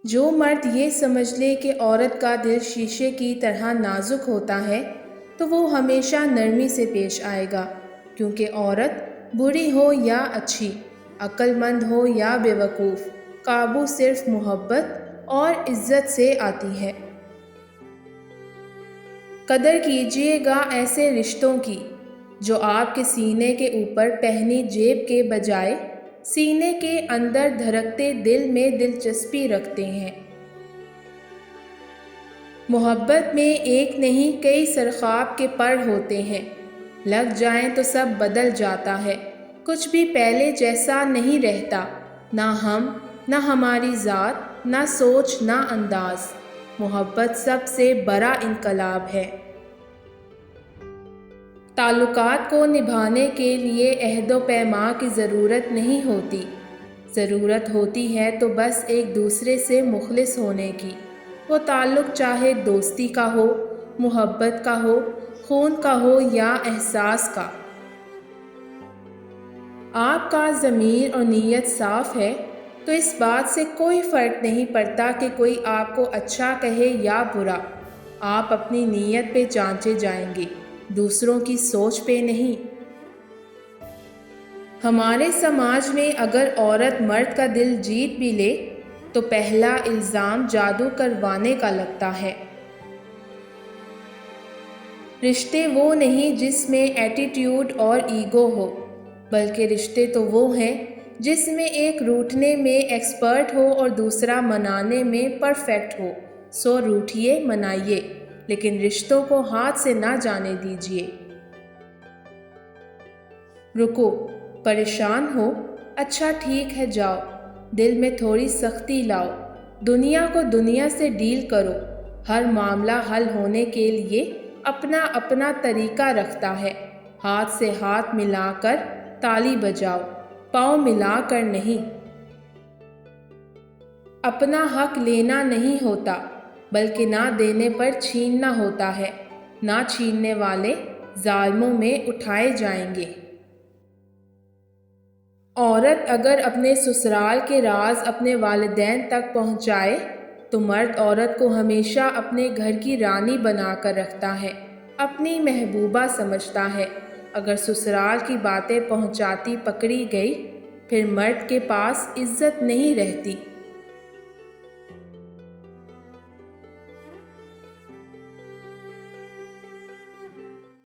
جو مرد یہ سمجھ لے کہ عورت کا دل شیشے کی طرح نازک ہوتا ہے تو وہ ہمیشہ نرمی سے پیش آئے گا، کیونکہ عورت بری ہو یا اچھی، عقل مند ہو یا بیوقوف، قابو صرف محبت اور عزت سے آتی ہے۔ قدر کیجیے گا ایسے رشتوں کی جو آپ کے سینے کے اوپر پہنی جیب کے بجائے سینے کے اندر دھڑکتے دل میں دلچسپی رکھتے ہیں۔ محبت میں ایک نہیں کئی سرخاب کے پر ہوتے ہیں، لگ جائیں تو سب بدل جاتا ہے، کچھ بھی پہلے جیسا نہیں رہتا، نہ ہم، نہ ہماری ذات، نہ سوچ، نہ انداز۔ محبت سب سے بڑا انقلاب ہے۔ تعلقات کو نبھانے کے لیے عہد و پیمان کی ضرورت نہیں ہوتی، ضرورت ہوتی ہے تو بس ایک دوسرے سے مخلص ہونے کی، وہ تعلق چاہے دوستی کا ہو، محبت کا ہو، خون کا ہو یا احساس کا۔ آپ کا ضمیر اور نیت صاف ہے تو اس بات سے کوئی فرق نہیں پڑتا کہ کوئی آپ کو اچھا کہے یا برا، آپ اپنی نیت پہ جانچے جائیں گے، دوسروں کی سوچ پہ نہیں۔ ہمارے سماج میں اگر عورت مرد کا دل جیت بھی لے تو پہلا الزام جادو کروانے کا لگتا ہے۔ رشتے وہ نہیں جس میں ایٹیٹیوڈ اور ایگو ہو، بلکہ رشتے تو وہ ہیں جس میں ایک روٹھنے میں ایکسپرٹ ہو اور دوسرا منانے میں پرفیکٹ ہو۔ سو روٹھیے، منائیے، لیکن رشتوں کو ہاتھ سے نہ جانے دیجیے۔ رکو، پریشان ہو؟ اچھا ٹھیک ہے، جاؤ، دل میں تھوڑی سختی لاؤ، دنیا کو دنیا سے ڈیل کرو۔ ہر معاملہ حل ہونے کے لیے اپنا اپنا طریقہ رکھتا ہے۔ ہاتھ سے ہاتھ ملا کر تالی بجاؤ، پاؤں ملا کر نہیں۔ اپنا حق لینا نہیں ہوتا، بلکہ نہ دینے پر چھیننا ہوتا ہے، نہ چھیننے والے ظالموں میں اٹھائے جائیں گے۔ عورت اگر اپنے سسرال کے راز اپنے والدین تک پہنچائے تو مرد عورت کو ہمیشہ اپنے گھر کی رانی بنا کر رکھتا ہے، اپنی محبوبہ سمجھتا ہے۔ اگر سسرال کی باتیں پہنچاتی پکڑی گئی، پھر مرد کے پاس عزت نہیں رہتی۔